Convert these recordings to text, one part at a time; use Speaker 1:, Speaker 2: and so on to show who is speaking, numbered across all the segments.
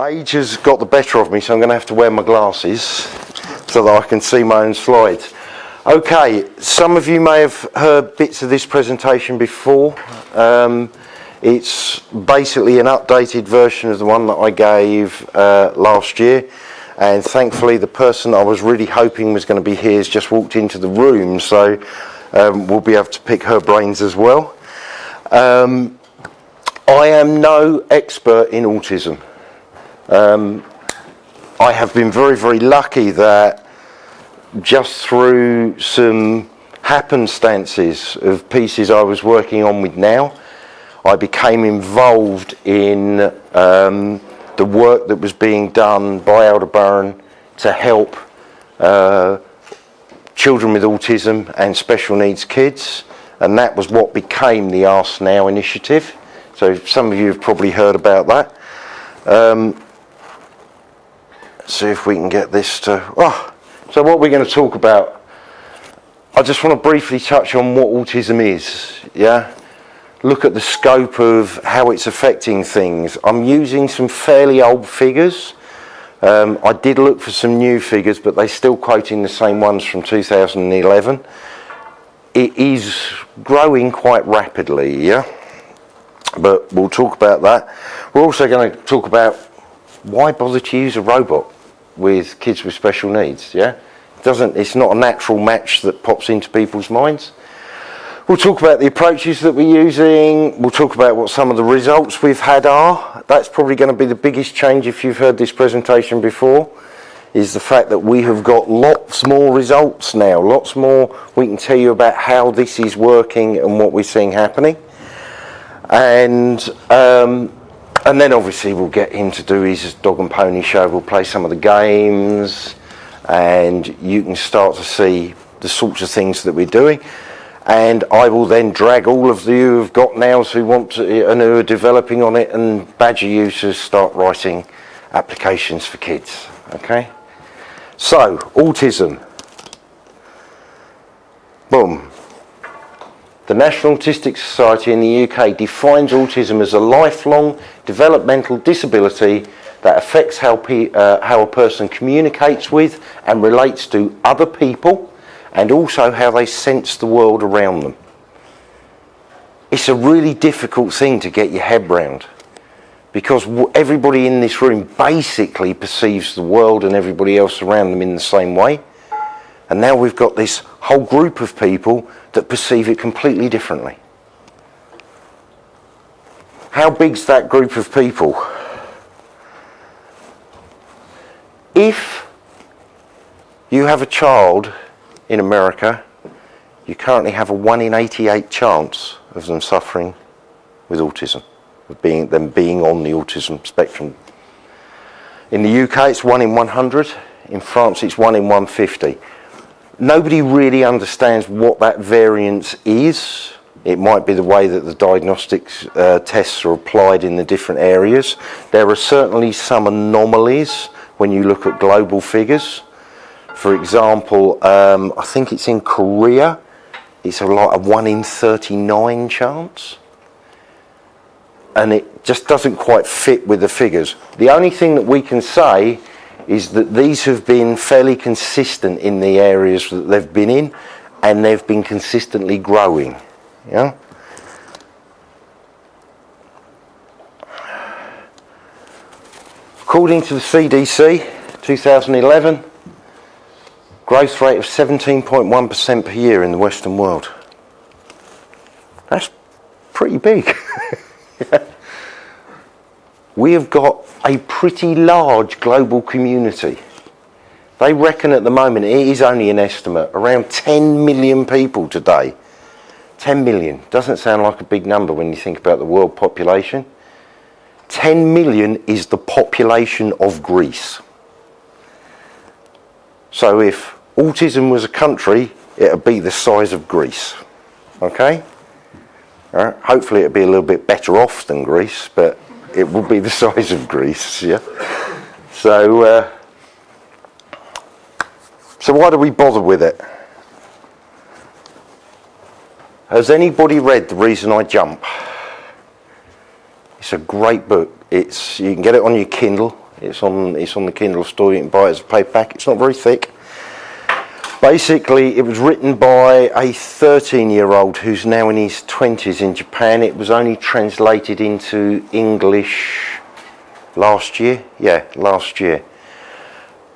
Speaker 1: Age has got the better of me, so I'm going to have to wear my glasses so that I can see my own slides. Okay, some of you may have heard bits of this presentation before. It's basically an updated version of the one that I gave last year, and thankfully the person I was really hoping was going to be here has just walked into the room, so we'll be able to pick her brains as well. I am no expert in autism. I have been very, very lucky that just through some happenstances of pieces I was working on with NAO, I became involved in the work that was being done by Aldebaran to help children with autism and special needs kids, and that was what became the Ask NAO initiative. So some of you have probably heard about that. See if we can get this to... So what we're going to talk about, I just want to briefly touch on what autism is, yeah? Look at the scope of how it's affecting things. I'm using some fairly old figures. I did look for some new figures, but they're still quoting the same ones from 2011. It is growing quite rapidly, yeah? But we'll talk about that. We're also going to talk about why bother to use a robot with kids with special needs, yeah? It's not a natural match that pops into people's minds. We'll talk about the approaches that we're using. We'll talk about what some of the results we've had are. That's probably going to be the biggest change if you've heard this presentation before, is the fact that we have got lots more results now, lots more. We can tell you about how this is working and what we're seeing happening. And then obviously we'll get him to do his dog and pony show. We'll play some of the games, and you can start to see the sorts of things that we're doing. And I will then drag all of you who've got NAOs who want to and who are developing on it and badger you to start writing applications for kids. Okay? So, autism. Boom. The National Autistic Society in the UK defines autism as a lifelong developmental disability that affects how a person communicates with and relates to other people, and also how they sense the world around them. It's a really difficult thing to get your head round, because everybody in this room basically perceives the world and everybody else around them in the same way. And now we've got this whole group of people that perceive it completely differently. How big's that group of people? If you have a child in America, you currently have a 1 in 88 chance of them suffering with autism, of them being on the autism spectrum. In the UK, it's 1 in 100. In France, it's 1 in 150. Nobody really understands what that variance is. It might be the way that the diagnostics tests are applied in the different areas. There are certainly some anomalies when you look at global figures. For example, I think it's in Korea, it's like a 1 in 39 chance. And it just doesn't quite fit with the figures. The only thing that we can say is that these have been fairly consistent in the areas that they've been in, and they've been consistently growing. Yeah? According to the CDC, 2011, growth rate of 17.1% per year in the Western world. That's pretty big. Yeah. We have got a pretty large global community. They reckon at the moment, it is only an estimate, around 10 million people today. 10 million. Doesn't sound like a big number when you think about the world population. 10 million is the population of Greece. So if autism was a country, it would be the size of Greece. Okay? All right. Hopefully it'll be a little bit better off than Greece, but it will be the size of Greece, yeah? So why do we bother with it? Has anybody read The Reason I Jump? It's a great book. You can get it on your Kindle. It's on the Kindle store. You can buy it as a paperback. It's not very thick. Basically, it was written by a 13-year-old who's now in his 20s in Japan. It was only translated into English last year. Yeah, last year.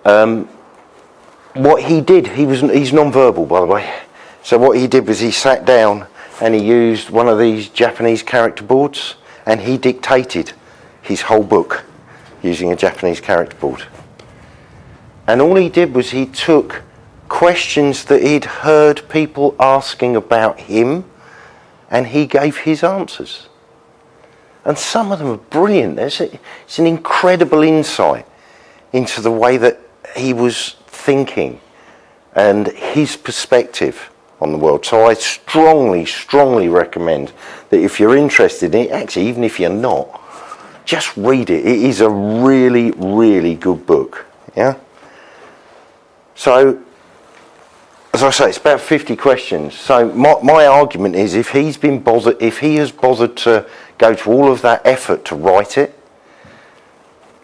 Speaker 1: What he did, he's non-verbal, by the way. So what he did was he sat down and he used one of these Japanese character boards and he dictated his whole book using a Japanese character board. And all he did was he took questions that he'd heard people asking about him and he gave his answers. And some of them are brilliant. It's an incredible insight into the way that he was thinking and his perspective on the world. So I strongly recommend that if you're interested in it, actually even if you're not, just read it. It is a really good book. Yeah. So as I say, it's about 50 questions. So my argument is if he has bothered to go to all of that effort to write it,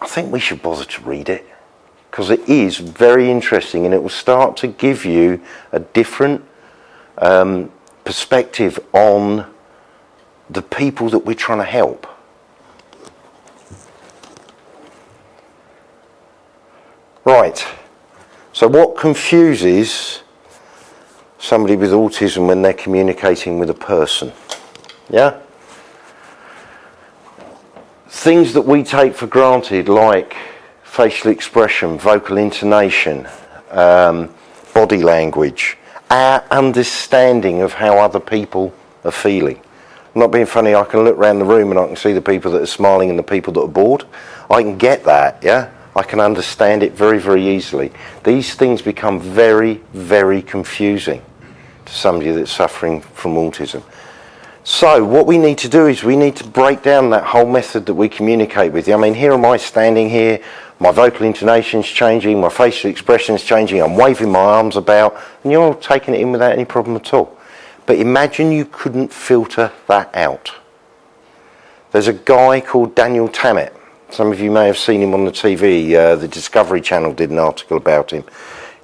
Speaker 1: I think we should bother to read it, because it is very interesting and it will start to give you a different perspective on the people that we're trying to help. Right, so what confuses somebody with autism when they're communicating with a person? Yeah? Things that we take for granted, like facial expression, vocal intonation, body language, our understanding of how other people are feeling. I'm not being funny, I can look around the room and I can see the people that are smiling and the people that are bored. I can get that, yeah? I can understand it very easily. These things become very confusing to somebody that's suffering from autism. So what we need to do is we need to break down that whole method that we communicate with. I mean, here am I standing here, my vocal intonation's changing, my facial expression's changing, I'm waving my arms about, and you're all taking it in without any problem at all. But imagine you couldn't filter that out. There's a guy called Daniel Tammet. Some of you may have seen him on the TV. The Discovery Channel did an article about him.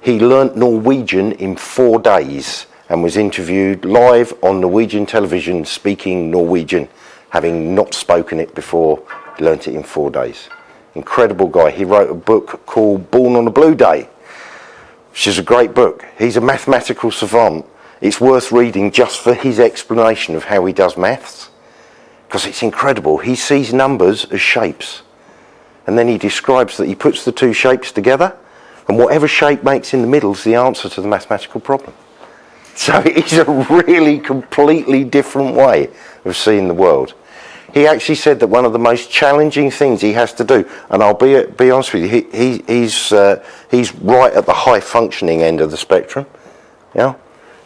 Speaker 1: He learnt Norwegian in 4 days and was interviewed live on Norwegian television speaking Norwegian, having not spoken it before. He learnt it in 4 days. Incredible guy. He wrote a book called Born on a Blue Day, which is a great book. He's a mathematical savant. It's worth reading just for his explanation of how he does maths, because it's incredible. He sees numbers as shapes, and then he describes that he puts the two shapes together, and whatever shape makes in the middle is the answer to the mathematical problem. So it's a really completely different way of seeing the world. He actually said that one of the most challenging things he has to do, and I'll be honest with you, he's right at the high functioning end of the spectrum. Yeah?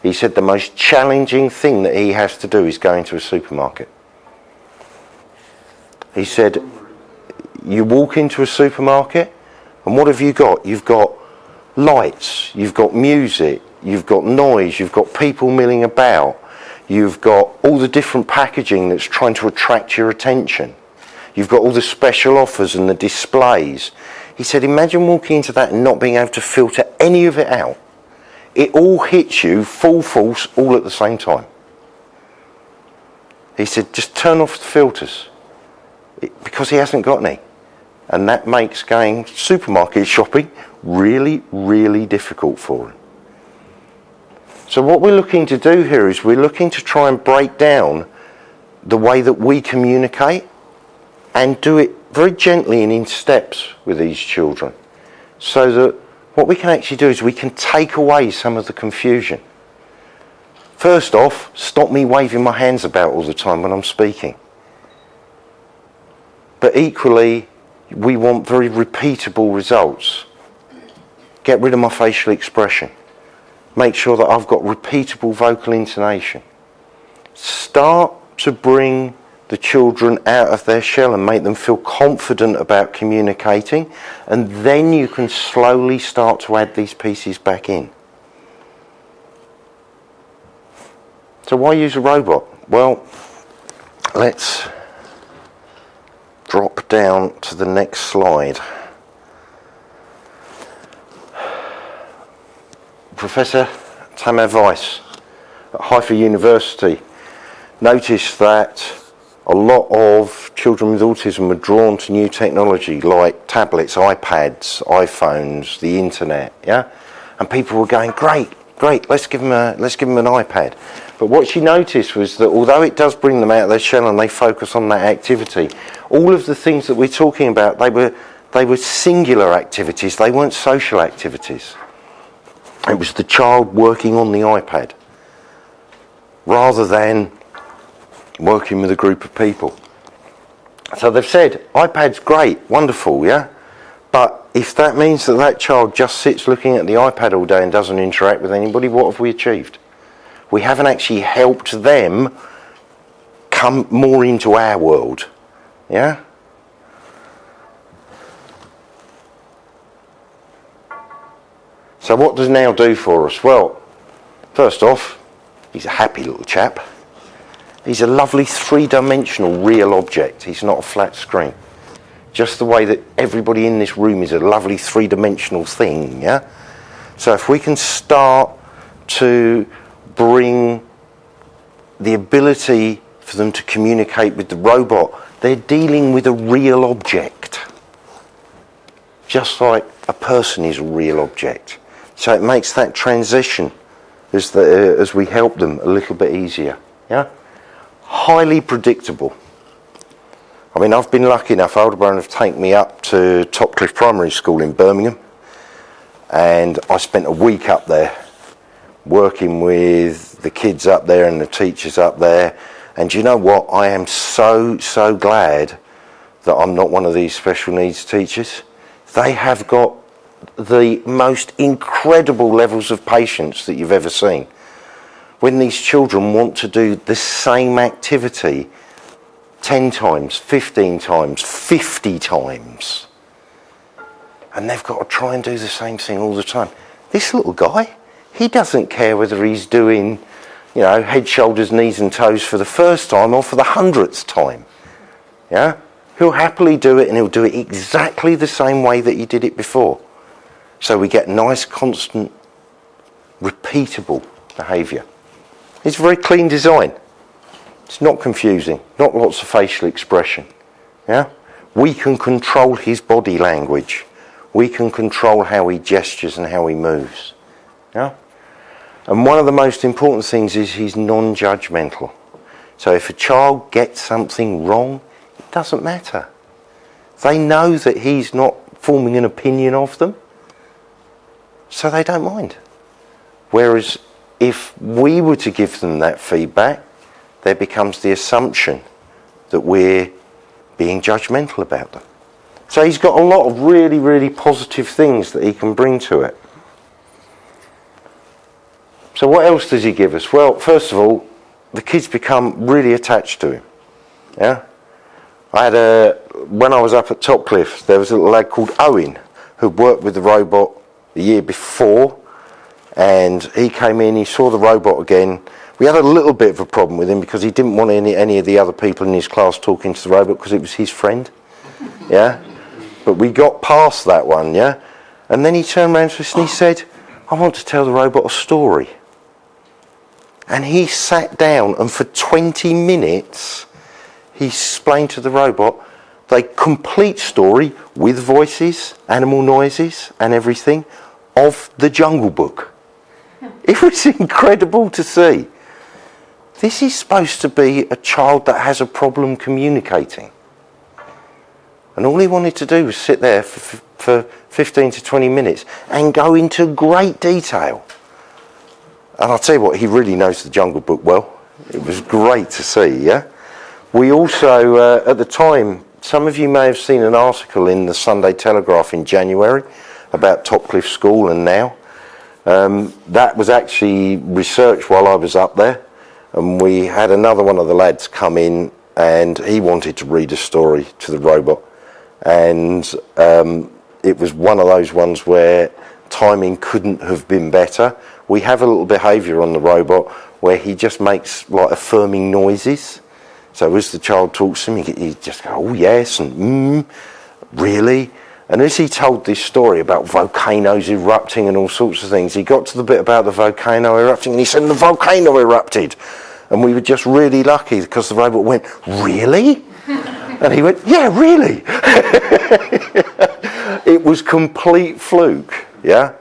Speaker 1: He said the most challenging thing that he has to do is go into a supermarket. He said, you walk into a supermarket, and what have you got? You've got lights, you've got music, you've got noise, you've got people milling about, you've got all the different packaging that's trying to attract your attention, you've got all the special offers and the displays. He said, imagine walking into that and not being able to filter any of it out. It all hits you full force all at the same time. He said, just turn off the filters, because he hasn't got any. And that makes going supermarket shopping really difficult for him. So what we're looking to do here is we're looking to try and break down the way that we communicate and do it very gently and in steps with these children, so that what we can actually do is we can take away some of the confusion. First off, stop me waving my hands about all the time when I'm speaking. But equally, we want very repeatable results. Get rid of my facial expression. Make sure that I've got repeatable vocal intonation. Start to bring the children out of their shell and make them feel confident about communicating, and then you can slowly start to add these pieces back in. So why use a robot? Well, let's drop down to the next slide. Professor Tamer Weiss at Haifa University noticed that a lot of children with autism were drawn to new technology like tablets, iPads, iPhones, the internet, yeah? And people were going, great, let's give them an iPad. But what she noticed was that although it does bring them out of their shell and they focus on that activity, all of the things that we're talking about, they were singular activities, they weren't social activities. It was the child working on the iPad rather than working with a group of people. So they've said, iPad's great, wonderful, yeah? But if that means that that child just sits looking at the iPad all day and doesn't interact with anybody, what have we achieved? We haven't actually helped them come more into our world, yeah? So what does NAO do for us? Well, first off, he's a happy little chap. He's a lovely three-dimensional real object. He's not a flat screen. Just the way that everybody in this room is a lovely three-dimensional thing, yeah? So if we can start to bring the ability for them to communicate with the robot, they're dealing with a real object. Just like a person is a real object. So it makes that transition as we help them a little bit easier, yeah? Highly predictable. I mean, I've been lucky enough, Aldebaran have taken me up to Topcliffe Primary School in Birmingham, and I spent a week up there working with the kids up there and the teachers up there, and you know what, I am so glad that I'm not one of these special needs teachers. They have got the most incredible levels of patience that you've ever seen. When these children want to do the same activity 10 times, 15 times, 50 times, and they've got to try and do the same thing all the time. This little guy, he doesn't care whether he's doing, you know, head, shoulders, knees and toes for the first time or for the 100th time. Yeah? He'll happily do it, and he'll do it exactly the same way that he did it before. So we get nice, constant, repeatable behaviour. It's a very clean design. It's not confusing, not lots of facial expression. Yeah? We can control his body language. We can control how he gestures and how he moves. Yeah? And one of the most important things is he's non-judgmental. So if a child gets something wrong, it doesn't matter. They know that he's not forming an opinion of them, so they don't mind. Whereas if we were to give them that feedback, there becomes the assumption that we're being judgmental about them. So he's got a lot of really positive things that he can bring to it. So what else does he give us? Well, first of all, the kids become really attached to him. Yeah? When I was up at Topcliffe, there was a little lad called Owen who worked with the robot the year before, and he came in, he saw the robot again. We had a little bit of a problem with him because he didn't want any of the other people in his class talking to the robot because it was his friend. Yeah? But we got past that one, yeah? And then he turned around to us and he said, I want to tell the robot a story. And he sat down, and for 20 minutes he explained to the robot the complete story with voices, animal noises and everything of the Jungle Book. It was incredible to see. This is supposed to be a child that has a problem communicating. And all he wanted to do was sit there for 15 to 20 minutes and go into great detail. And I'll tell you what, he really knows the Jungle Book well. It was great to see, yeah? We also, at the time, some of you may have seen an article in the Sunday Telegraph in January about Topcliffe School and NAO. That was actually researched while I was up there. And we had another one of the lads come in, and he wanted to read a story to the robot. And it was one of those ones where timing couldn't have been better. We have a little behaviour on the robot where he just makes like affirming noises. So as the child talks to him, he just go, oh yes, and really. And as he told this story about volcanoes erupting and all sorts of things, he got to the bit about the volcano erupting and he said, the volcano erupted. And we were just really lucky because the robot went, really? And he went, yeah, really. It was complete fluke, yeah?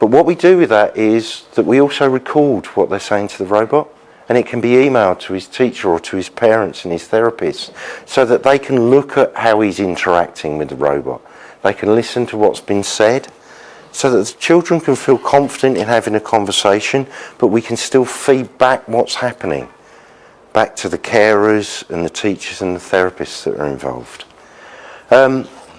Speaker 1: But what we do with that is that we also record what they're saying to the robot, and it can be emailed to his teacher or to his parents and his therapists so that they can look at how he's interacting with the robot. They can listen to what's been said so that the children can feel confident in having a conversation, but we can still feed back what's happening back to the carers and the teachers and the therapists that are involved.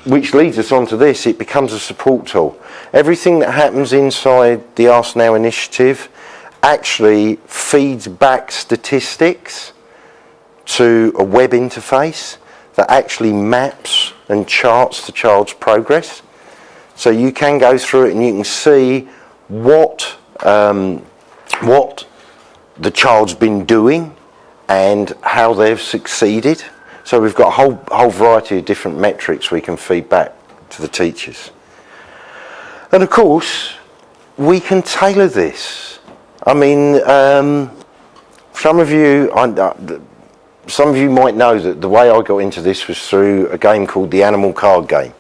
Speaker 1: Which leads us on to this, it becomes a support tool. Everything that happens inside the Ask Now initiative actually feeds back statistics to a web interface that actually maps and charts the child's progress. So you can go through it and you can see what the child's been doing and how they've succeeded. So we've got a whole variety of different metrics we can feed back to the teachers. And of course, we can tailor this. I mean, some of you might know that the way I got into this was through a game called the Animal Card Game.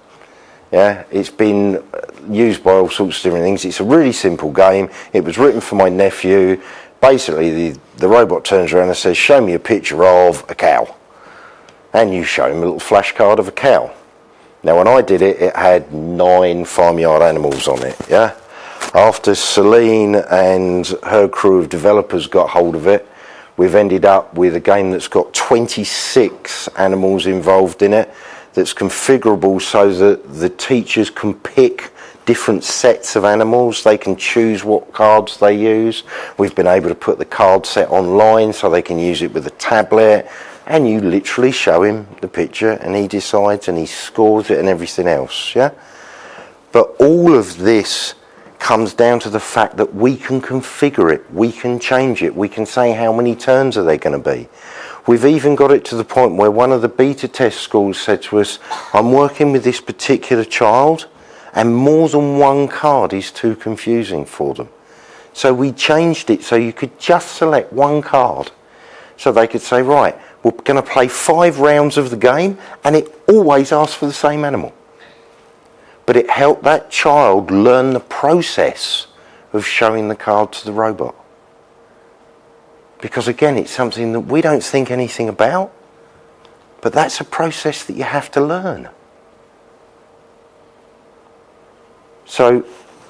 Speaker 1: Yeah, it's been used by all sorts of different things. It's a really simple game. It was written for my nephew. Basically, the robot turns around and says, show me a picture of a cow. And you show him a little flashcard of a cow. Now, when I did it, it had 9 farmyard animals on it, yeah? After Celine and her crew of developers got hold of it, we've ended up with a game that's got 26 animals involved in it, that's configurable so that the teachers can pick different sets of animals. They can choose what cards they use. We've been able to put the card set online so they can use it with a tablet. And you literally show him the picture and he decides and he scores it and everything else, yeah? But all of this comes down to the fact that we can configure it, we can change it, we can say how many turns are they going to be. We've even got it to the point where one of the beta test schools said to us, I'm working with this particular child and more than one card is too confusing for them. So we changed it so you could just select one card. So they could say, right, we're going to play 5 rounds of the game and it always asks for the same animal. But it helped that child learn the process of showing the card to the robot. Because again, it's something that we don't think anything about, but that's a process that you have to learn. So,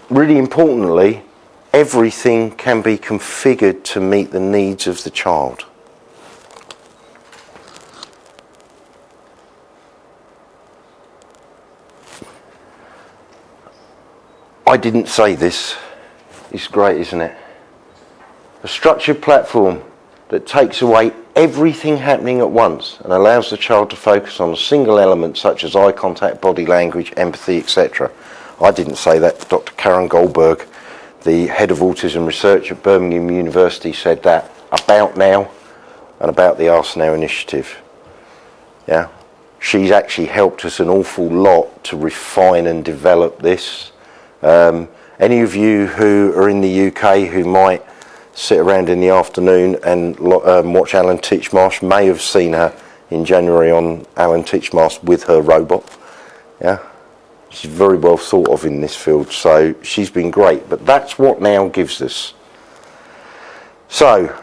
Speaker 1: really importantly, everything can be configured to meet the needs of the child. I didn't say this. It's great, isn't it? A structured platform that takes away everything happening at once and allows the child to focus on a single element such as eye contact, body language, empathy, etc. I didn't say that. Dr. Karen Goldberg, the head of autism research at Birmingham University, said that about NAO and about the Ask Now initiative. Yeah, she's actually helped us an awful lot to refine and develop this. Any of you who are in the UK who might sit around in the afternoon and watch Alan Titchmarsh may have seen her in January on Alan Titchmarsh with her robot. Yeah, she's very well thought of in this field, so she's been great. But that's what NAO gives us. So,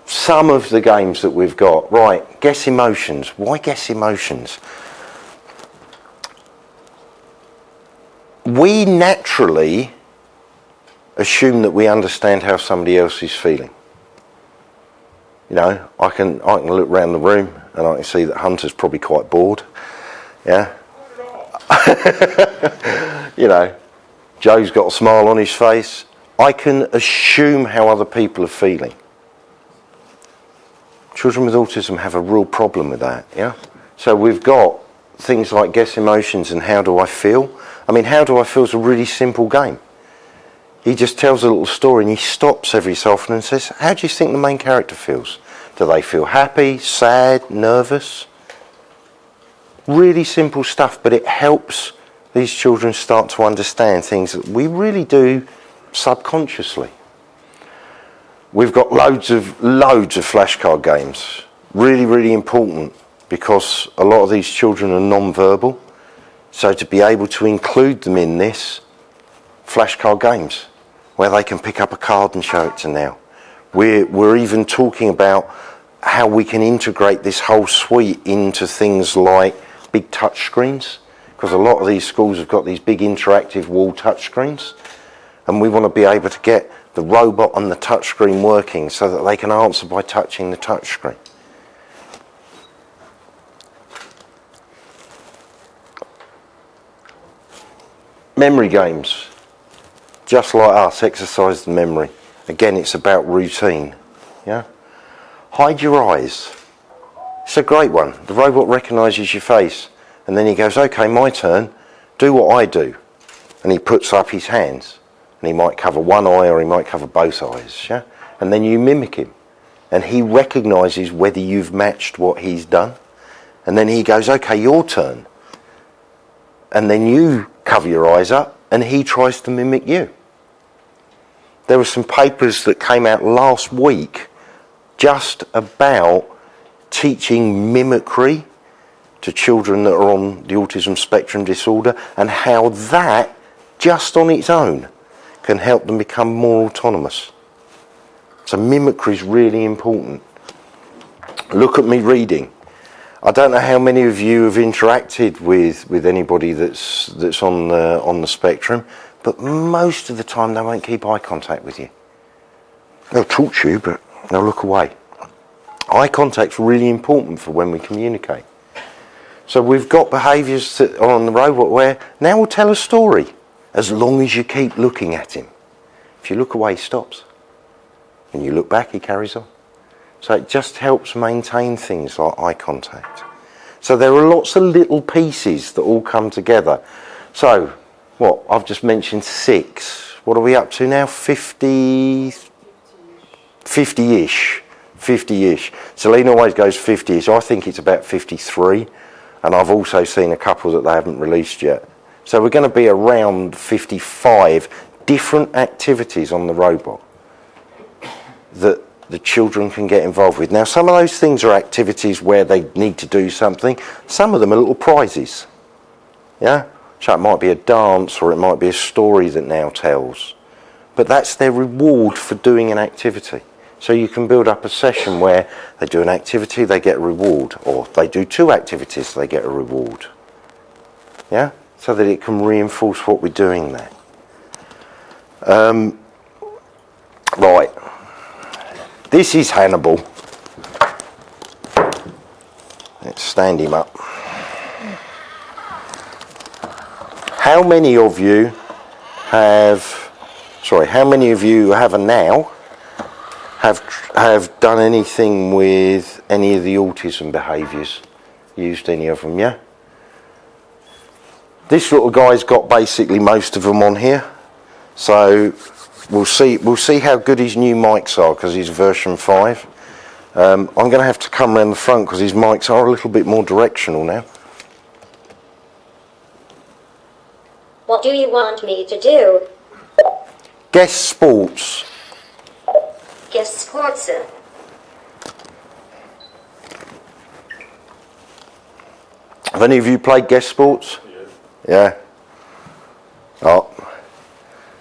Speaker 1: some of the games that we've got. Right, guess emotions. Why guess emotions? We naturally assume that we understand how somebody else is feeling. You know, I can look around the room and I can see that Hunter's probably quite bored. Yeah. You know, Joe's got a smile on his face. I can assume how other people are feeling. Children with autism have a real problem with that, yeah? So we've got things like guess emotions and how do I feel. I mean, how do I feel is a really simple game. He just tells a little story and he stops every so often and says, how do you think the main character feels? Do they feel happy, sad, nervous? Really simple stuff, but it helps these children start to understand things that we really do subconsciously. We've got loads of flashcard games. Really, really important, because a lot of these children are non-verbal. So to be able to include them in this, flashcard games, where they can pick up a card and show it to NAO. We're even talking about how we can integrate this whole suite into things like big touch screens, because a lot of these schools have got these big interactive wall touch screens, and we want to be able to get the robot and the touch screen working so that they can answer by touching the touch screen. Memory games, just like us, exercise the memory. Again, it's about routine. Yeah. Hide your eyes. It's a great one. The robot recognises your face, and then he goes, "Okay, my turn. Do what I do," and he puts up his hands, and he might cover one eye or he might cover both eyes. Yeah. And then you mimic him, and he recognises whether you've matched what he's done, and then he goes, "Okay, your turn," and then you cover your eyes up, and he tries to mimic you. There were some papers that came out last week just about teaching mimicry to children that are on the autism spectrum disorder, and how that, just on its own, can help them become more autonomous. So mimicry is really important. Look at me reading. I don't know how many of you have interacted with anybody that's on the spectrum, but most of the time they won't keep eye contact with you. They'll talk to you, but they'll look away. Eye contact's really important for when we communicate. So we've got behaviours that are on the robot where NAO will tell a story as long as you keep looking at him. If you look away, he stops. When you look back, he carries on. So it just helps maintain things like eye contact. So there are lots of little pieces that all come together. So, what, I've just mentioned 6. What are we up to now? 50-ish. 50-ish. Selena always goes 50-ish. I think it's about 53. And I've also seen a couple that they haven't released yet. So we're going to be around 55 different activities on the robot that the children can get involved with. Now, some of those things are activities where they need to do something. Some of them are little prizes. Yeah? So it might be a dance, or it might be a story that NAO tells. But that's their reward for doing an activity. So you can build up a session where they do an activity, they get a reward. Or they do 2 activities, they get a reward. Yeah? So that it can reinforce what we're doing there. Right. This is Hannibal. Let's stand him up. How many of you have a NAO have done anything with any of the autism behaviours? Used any of them, yeah? This little guy's got basically most of them on here. So we'll see how good his new mics are, because he's version 5. I'm going to have to come around the front because his mics are a little bit more directional now.
Speaker 2: What do you want me to do?
Speaker 1: Guess sports.
Speaker 2: Guess sports.
Speaker 1: Have any of you played Guess Sports?
Speaker 3: Yes.
Speaker 1: Yeah. Oh.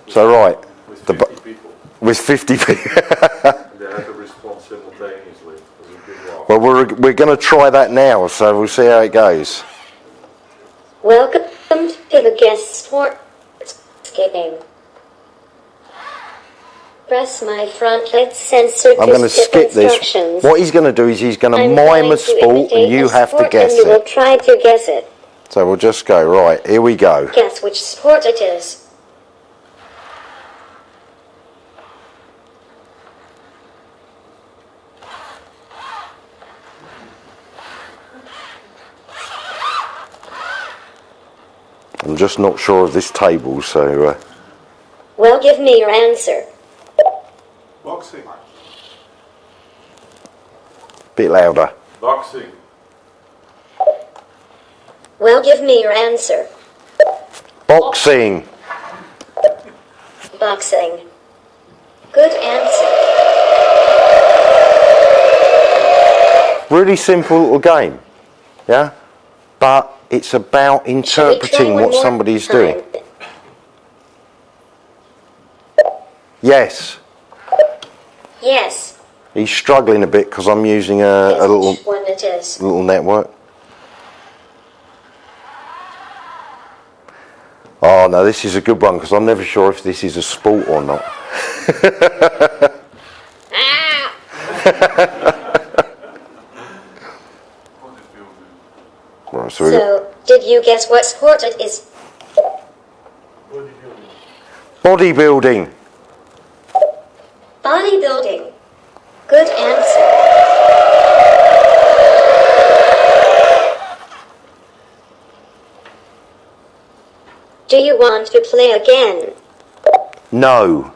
Speaker 1: So right.
Speaker 3: With 50 people.
Speaker 1: With 50 people.
Speaker 3: They have to respond simultaneously.
Speaker 1: Well, we're going to try that now, so we'll see how it goes.
Speaker 2: Welcome to the Guess Sports game. Press my front head sensor
Speaker 1: I'm going to skip this. What he's going to do is he's going to mime a sport, and you have to guess
Speaker 2: it. You will
Speaker 1: it.
Speaker 2: try to guess it.
Speaker 1: So we'll just go. Right, here we go.
Speaker 2: Guess which sport it is.
Speaker 1: I'm just not sure of this table, so...
Speaker 2: Well, give me your answer.
Speaker 3: Boxing.
Speaker 1: Bit louder.
Speaker 3: Boxing.
Speaker 2: Well, give me your answer.
Speaker 1: Boxing.
Speaker 2: Boxing. Good answer.
Speaker 1: Really simple little game. Yeah? But it's about
Speaker 2: Shall we try
Speaker 1: interpreting
Speaker 2: one
Speaker 1: what
Speaker 2: more
Speaker 1: somebody's
Speaker 2: time?
Speaker 1: doing. Yes.
Speaker 2: Yes.
Speaker 1: He's struggling a bit because I'm using a
Speaker 2: Guess
Speaker 1: little
Speaker 2: which one it is.
Speaker 1: network. Oh no, this is a good one because I'm never sure if this is a sport or not.
Speaker 2: Ah!
Speaker 1: Right,
Speaker 2: So, did you guess what sport it is?
Speaker 1: bodybuilding.
Speaker 2: Bodybuilding. Good answer. Do you want to play again?
Speaker 1: No.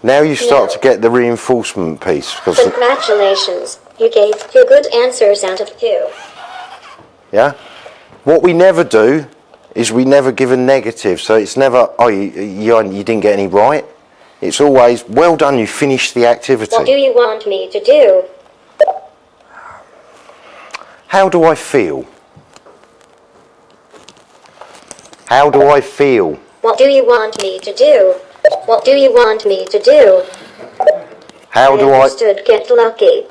Speaker 1: Now you start
Speaker 2: No.
Speaker 1: to get the reinforcement piece because
Speaker 2: Congratulations. You gave 2 good answers out of 2.
Speaker 1: yeah. What we never do is we never give a negative. So it's never you didn't get any right. It's always well done. You finished the activity.
Speaker 2: What do you want me to do?
Speaker 1: How do I feel? How do I feel?
Speaker 2: What do you want me to do? What do you want me to do?
Speaker 1: How do I?
Speaker 2: Understood. Get lucky.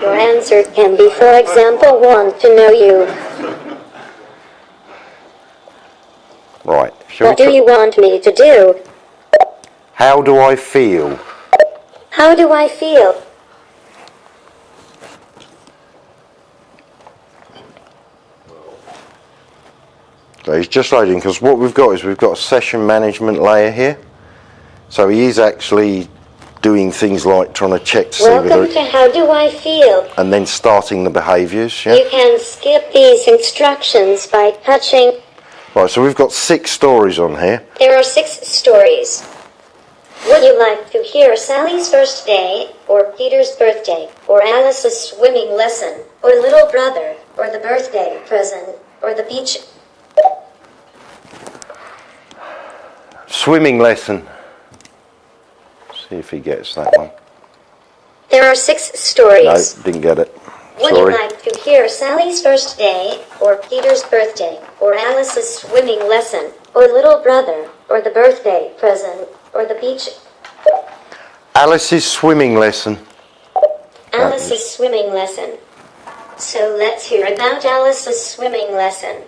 Speaker 2: Your answer can be, for example, want to know you.
Speaker 1: Right. Shall
Speaker 2: What
Speaker 1: we
Speaker 2: do you want me to do?
Speaker 1: How do I feel?
Speaker 2: How do I feel?
Speaker 1: So he's just loading because what we've got is we've got a session management layer here. So he is actually doing things like trying to check to see
Speaker 2: Welcome
Speaker 1: whether,
Speaker 2: to How Do I Feel?
Speaker 1: and then starting the behaviours. Yeah.
Speaker 2: You can skip these instructions by touching.
Speaker 1: Right. So we've got 6 stories on here.
Speaker 2: There are 6 stories. Would you like to hear Sally's first day, or Peter's birthday, or Alice's swimming lesson, or little brother, or the birthday present, or the beach?
Speaker 1: Swimming lesson. See if he gets that one.
Speaker 2: There are 6
Speaker 1: No,
Speaker 2: stories.
Speaker 1: didn't get it.
Speaker 2: Would
Speaker 1: Sorry.
Speaker 2: you like to hear Sally's first day, or Peter's birthday, or Alice's swimming lesson, or little brother, or the birthday present, or the beach?
Speaker 1: Alice's swimming lesson.
Speaker 2: Alice's swimming lesson. So let's hear about Alice's swimming lesson.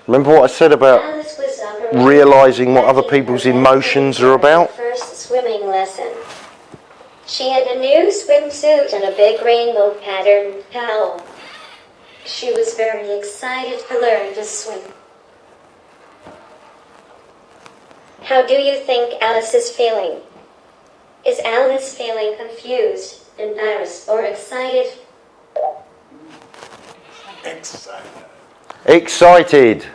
Speaker 1: Remember what I said about
Speaker 2: Alice was on her
Speaker 1: realising what
Speaker 2: way
Speaker 1: other
Speaker 2: back
Speaker 1: people's
Speaker 2: in her
Speaker 1: emotions are
Speaker 2: her
Speaker 1: about?
Speaker 2: First swimming lesson. She had a new swimsuit and a big rainbow patterned towel. She was very excited to learn to swim. How do you think Alice is feeling? Is Alice feeling confused, embarrassed, or excited?
Speaker 1: Excited.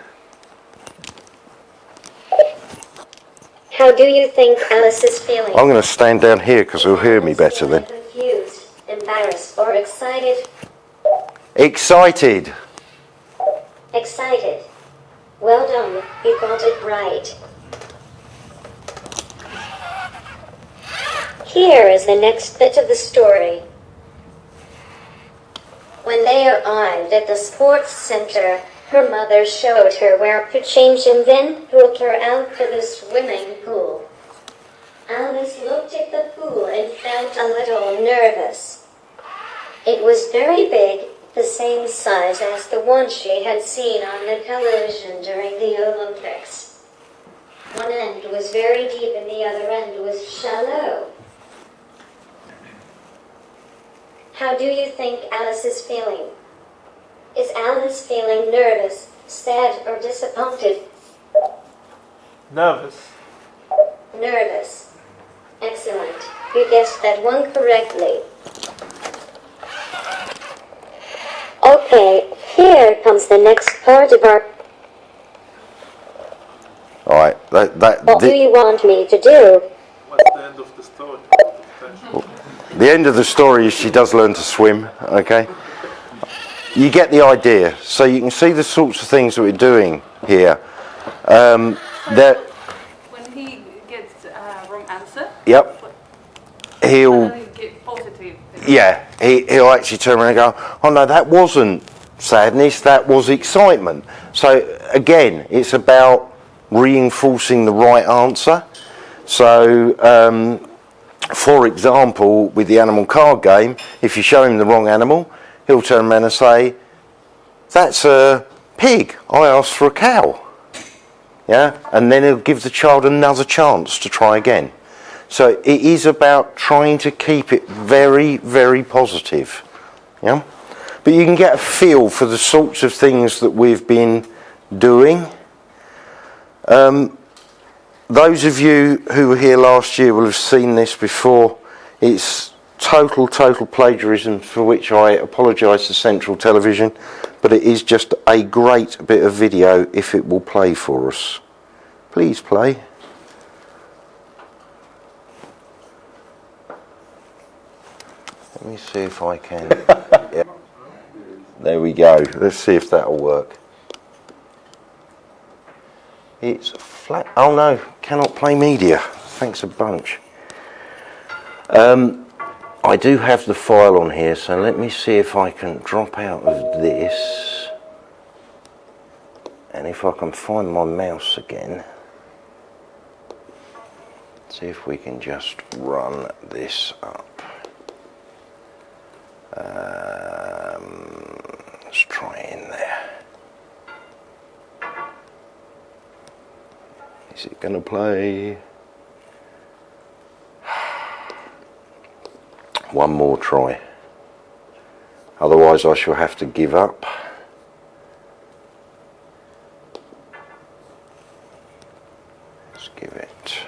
Speaker 2: How do you think Alice is feeling?
Speaker 1: I'm going to stand down here because he'll hear me better then.
Speaker 2: Confused, embarrassed, or excited?
Speaker 1: Excited.
Speaker 2: Excited. Well done, you got it right. Here is the next bit of the story. When they arrived at the sports center, her mother showed her where to change and then took her out to the swimming pool. Alice looked at the pool and felt a little nervous. It was very big, the same size as the one she had seen on the television during the Olympics. One end was very deep and the other end was shallow. How do you think Alice is feeling? Is Alice feeling nervous, sad, or disappointed?
Speaker 4: Nervous.
Speaker 2: Nervous. Excellent. You guessed that one correctly. Okay, here comes the next part of our...
Speaker 1: Alright,
Speaker 2: What do you want me to do?
Speaker 4: What's the end of the story?
Speaker 1: the end of the story is she does learn to swim, okay? you get the idea. So you can see the sorts of things that we're doing here. That
Speaker 4: when he gets wrong answer,
Speaker 1: yep, he'll
Speaker 4: get positive.
Speaker 1: yeah, he'll actually turn around and go, oh no, that wasn't sadness, that was excitement. So again, it's about reinforcing the right answer. So for example, with the animal card game, if you show him the wrong animal, he'll turn around and say, that's a pig, I asked for a cow. Yeah, and then he'll give the child another chance to try again. So it is about trying to keep it very, very positive. Yeah, but you can get a feel for the sorts of things that we've been doing. Those of you who were here last year will have seen this before. It's total plagiarism, for which I apologise to Central Television, but it is just a great bit of video if it will play for us. Please play. Let me see if I can. Yeah. There we go. Let's see if that'll work. It's flat. Oh no, cannot play media. Thanks a bunch. I do have the file on here, so let me see if I can drop out of this. And if I can find my mouse again. See if we can just run this up. Let's try in there. Is it going to play? One more try. Otherwise I shall have to give up. Let's give it.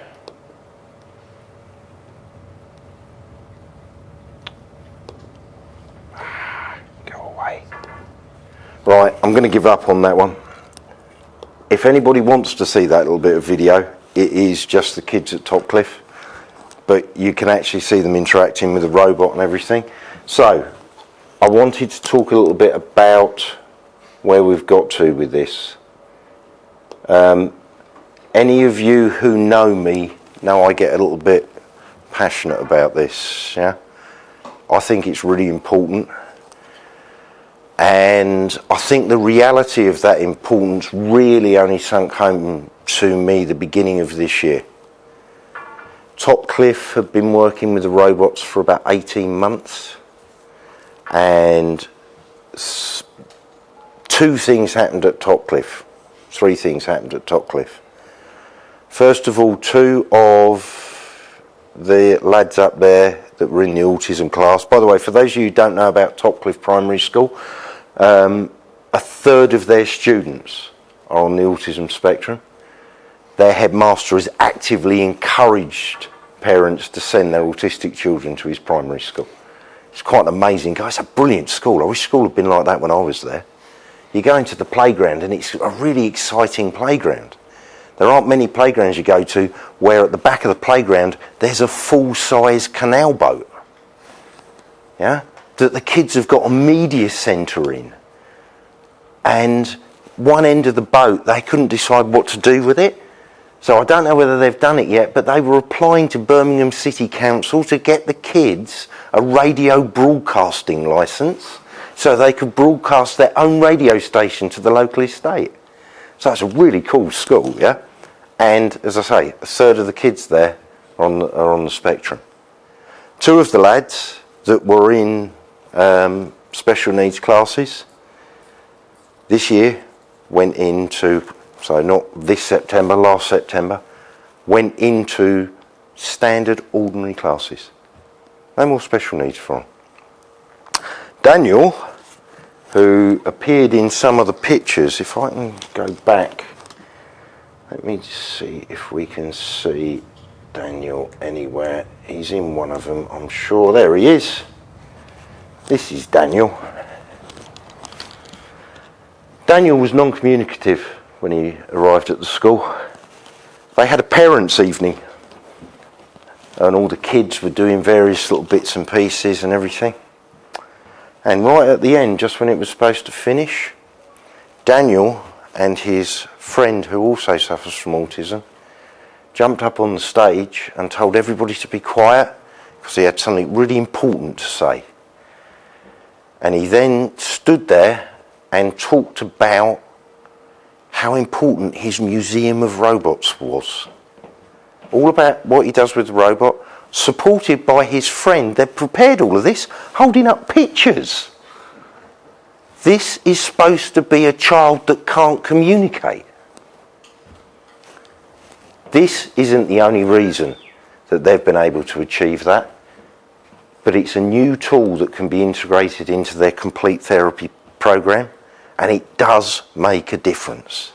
Speaker 1: Go away. Right, I'm going to give up on that one. If anybody wants to see that little bit of video, it is just the kids at Topcliffe, but you can actually see them interacting with the robot and everything. So I wanted to talk a little bit about where we've got to with this. Any of you who know me know I get a little bit passionate about this. Yeah, I think it's really important. And I think the reality of that importance really only sunk home to me the beginning of this year. Topcliffe have been working with the robots for about 18 months. And two things happened at Topcliffe. Three things happened at Topcliffe. First of all, two of the lads up there that were in the autism class. By the way, for those of you who don't know about Topcliffe Primary School, a third of their students are on the autism spectrum. Their headmaster has actively encouraged parents to send their autistic children to his primary school. It's quite amazing, guys. It's a brilliant school. I wish school had been like that when I was there. You go into the playground and it's a really exciting playground. There aren't many playgrounds you go to where at the back of the playground there's a full-size canal boat. Yeah? That the kids have got a media centre in. And one end of the boat, they couldn't decide what to do with it. So I don't know whether they've done it yet, but they were applying to Birmingham City Council to get the kids a radio broadcasting licence so they could broadcast their own radio station to the local estate. So it's a really cool school, yeah? And as I say, a third of the kids there are on the spectrum. Two of the lads that were in special needs classes this year went into, so not this September, last September, went into standard ordinary classes. No more special needs for them. Daniel, who appeared in some of the pictures, if I can go back, let me just see if we can see Daniel anywhere. He's in one of them, I'm sure. There he is. This is Daniel. Daniel was non-communicative when he arrived at the school. They had a parents' evening and all the kids were doing various little bits and pieces and everything. And right at the end, just when it was supposed to finish, Daniel and his friend, who also suffers from autism, jumped up on the stage and told everybody to be quiet because he had something really important to say. And he then stood there and talked about how important his museum of robots was. All about what he does with the robot, supported by his friend. They've prepared all of this, holding up pictures. This is supposed to be a child that can't communicate. This isn't the only reason that they've been able to achieve that, but it's a new tool that can be integrated into their complete therapy program, and it does make a difference.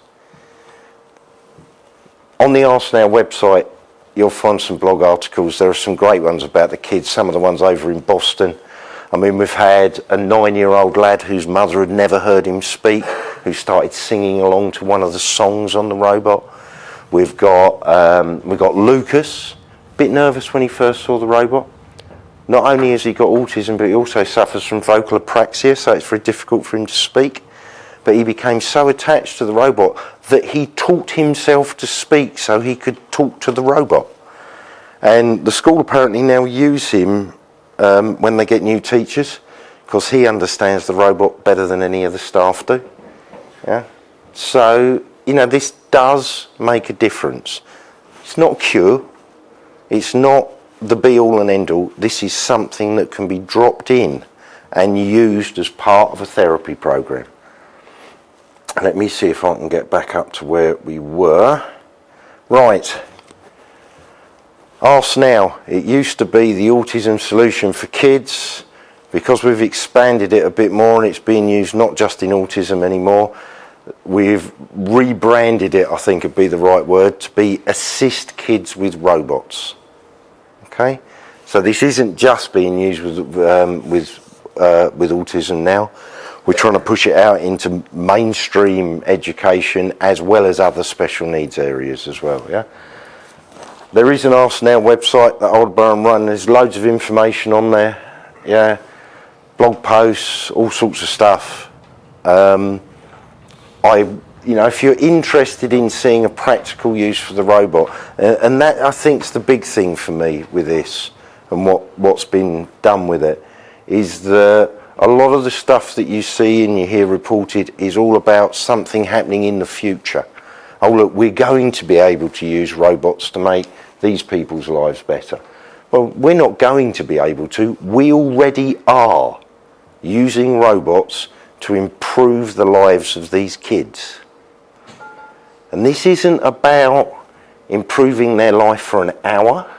Speaker 1: On the Ask Now website, you'll find some blog articles. There are some great ones about the kids, some of the ones over in Boston. I mean, we've had a 9-year-old lad whose mother had never heard him speak, who started singing along to one of the songs on the robot. We've got Lucas, a bit nervous when he first saw the robot. Not only has he got autism, but he also suffers from vocal apraxia, so it's very difficult for him to speak. But he became so attached to the robot that he taught himself to speak so he could talk to the robot. And the school apparently now use him when they get new teachers, because he understands the robot better than any of the staff do. Yeah. So, you know, this does make a difference. It's not a cure. It's not the be-all and end-all. This is something that can be dropped in and used as part of a therapy program. Let me see if I can get back up to where we were. Right. Ask Now. It used to be the autism solution for kids. Because we've expanded it a bit more and it's being used not just in autism anymore, we've rebranded it, I think would be the right word, to be Assist Kids with Robots. Okay? So this isn't just being used with autism now. We're trying to push it out into mainstream education as well as other special needs areas as well. Yeah. There is an Ask Now website that Aldebaran run. There's loads of information on there. Yeah. Blog posts, all sorts of stuff. If you're interested in seeing a practical use for the robot, and that I think is the big thing for me with this, and what's been done with it, is that a lot of the stuff that you see and you hear reported is all about something happening in the future. Oh look, we're going to be able to use robots to make these people's lives better. Well, we're not going to be able to. We already are using robots to improve the lives of these kids. And this isn't about improving their life for an hour.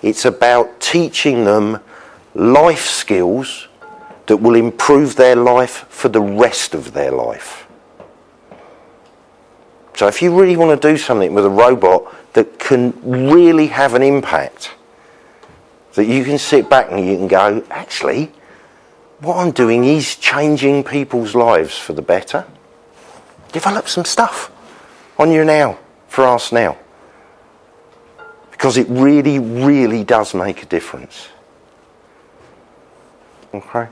Speaker 1: It's about teaching them life skills that will improve their life for the rest of their life. So if you really want to do something with a robot that can really have an impact, that you can sit back and you can go, actually, what I'm doing is changing people's lives for the better. Develop some stuff on your Now for Ask Now. Because it really, really does make a difference. Okay.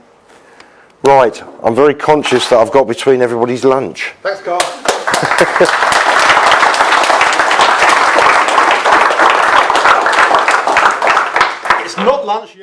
Speaker 1: Right, I'm very conscious that I've got between everybody's lunch.
Speaker 3: Thanks, Carl. It's not lunch yet.